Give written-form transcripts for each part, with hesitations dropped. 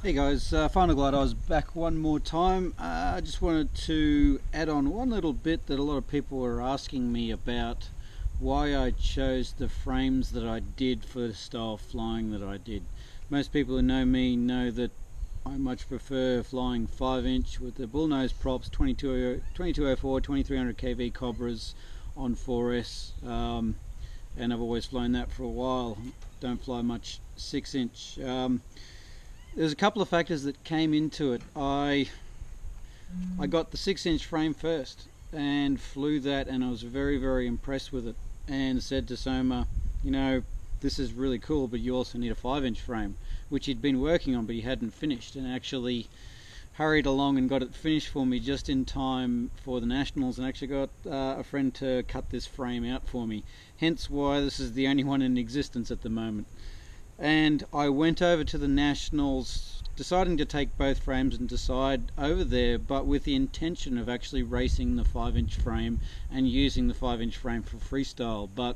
Hey guys, Final Glide, I was back one more time. I just wanted to add on one little bit that a lot of people were asking me about why I chose the frames that I did for the style of flying that I did. Most people who know me know that I much prefer flying 5-inch with the bullnose props, 2204, 2300 kV Cobras on 4S, and I've always flown that for a while. Don't fly much 6-inch. There's a couple of factors that came into it. I got the 6-inch frame first and flew that, and I was very impressed with it, and said to Soma, you know, this is really cool, but you also need a 5-inch frame, which he'd been working on but he hadn't finished, and actually hurried along and got it finished for me just in time for the Nationals, and actually got a friend to cut this frame out for me, hence why this is the only one in existence at the moment. And I went over to the Nationals deciding to take both frames and decide over there, but with the intention of actually racing the 5-inch frame and using the 5-inch frame for freestyle, but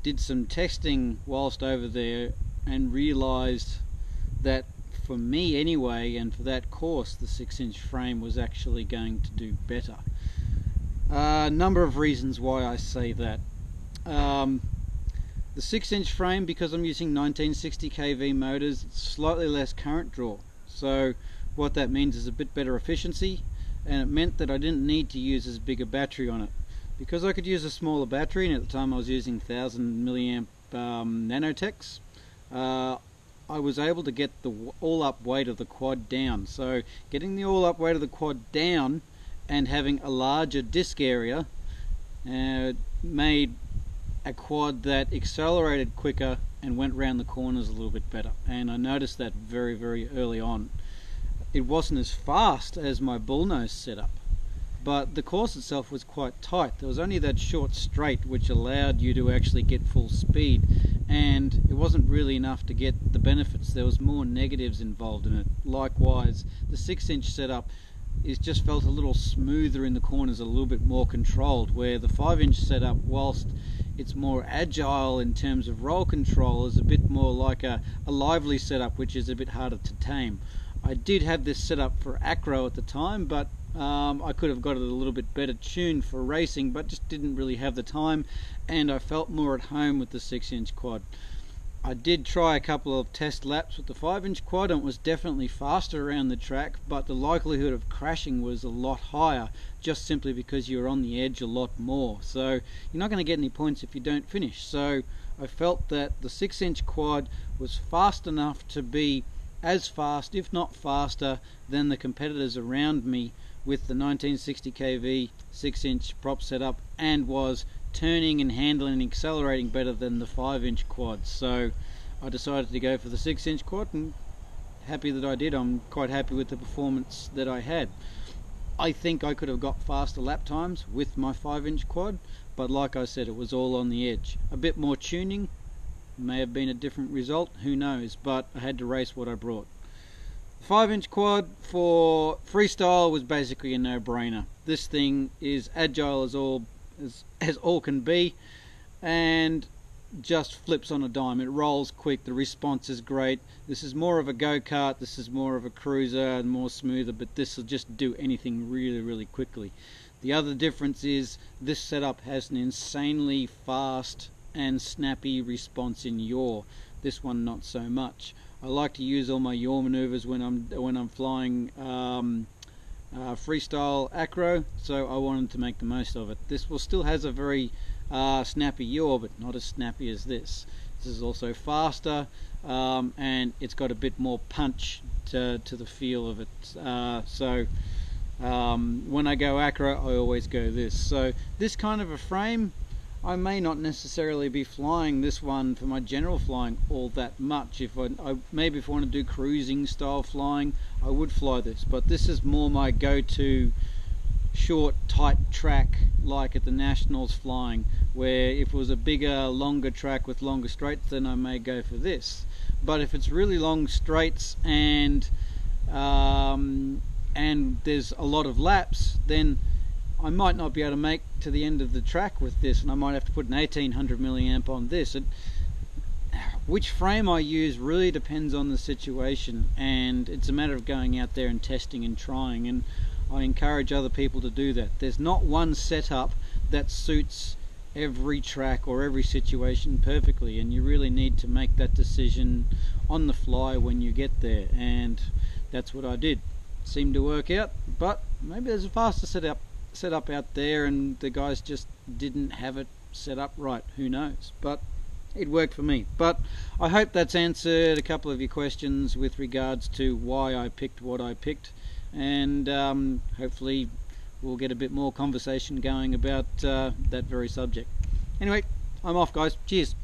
did some testing whilst over there and realized that for me anyway, and for that course, the 6-inch frame was actually going to do better. A number of reasons why I say that. The 6-inch frame, because I'm using 1960 kV motors, it's slightly less current draw. So what that means is a bit better efficiency, and it meant that I didn't need to use as big a battery on it. Because I could use a smaller battery, and at the time I was using 1000 milliamp Nanotechs, I was able to get the all-up weight of the quad down. So getting the all-up weight of the quad down and having a larger disc area made a quad that accelerated quicker and went round the corners a little bit better, and I noticed that very early on. It wasn't as fast as my bullnose setup, but the course itself was quite tight. There was only that short straight which allowed you to actually get full speed, and it wasn't really enough to get the benefits. There was more negatives involved in it. Likewise, the 6-inch setup just felt a little smoother in the corners, a little bit more controlled, where the 5-inch setup, whilst it's more agile in terms of roll control, is a bit more like a lively setup, which is a bit harder to tame. I did have this set up for acro at the time, but I could have got it a little bit better tuned for racing, but just didn't really have the time, and I felt more at home with the 6-inch quad. I did try a couple of test laps with the 5-inch quad, and it was definitely faster around the track, but the likelihood of crashing was a lot higher, just simply because you're on the edge a lot more. So you're not going to get any points if you don't finish. So I felt that the 6-inch quad was fast enough to be as fast, if not faster, than the competitors around me with the 1960 kV 6-inch prop setup, and was turning and handling and accelerating better than the 5-inch quad. So I decided to go for the 6-inch quad, and happy that I did. I'm quite happy with the performance that I had. I think I could have got faster lap times with my 5-inch quad, but like I said, it was all on the edge. A bit more tuning may have been a different result, who knows, but I had to race what I brought. The 5-inch quad for freestyle was basically a no-brainer. This thing is agile as all can be, and just flips on a dime. It rolls quick, the response is great. This is more of a go-kart, this is more of a cruiser and more smoother, but this will just do anything really quickly. The other difference is this setup has an insanely fast and snappy response in yaw. This one not so much. I like to use all my yaw maneuvers when I'm flying freestyle acro, so I wanted to make the most of it. This still has a very snappy yaw, but not as snappy as this. This is also faster, and it's got a bit more punch to the feel of it. So when I go acro, I always go this. So this kind of a frame, I may not necessarily be flying this one for my general flying all that much. Maybe if I want to do cruising style flying, I would fly this, but this is more my go-to short, tight track, like at the Nationals flying, where if it was a bigger, longer track with longer straights, then I may go for this. But if it's really long straights and there's a lot of laps, then I might not be able to make to the end of the track with this, and I might have to put an 1800 milliamp on this. Which frame I use really depends on the situation, and it's a matter of going out there and testing and trying, and I encourage other people to do that. There's not one setup that suits every track or every situation perfectly, and you really need to make that decision on the fly when you get there, and that's what I did. Seemed to work out, but maybe there's a faster setup out there and the guys just didn't have it set up right. Who knows? But it worked for me. But I hope that's answered a couple of your questions with regards to why I picked what I picked, and hopefully we'll get a bit more conversation going about that very subject. Anyway, I'm off, guys. Cheers.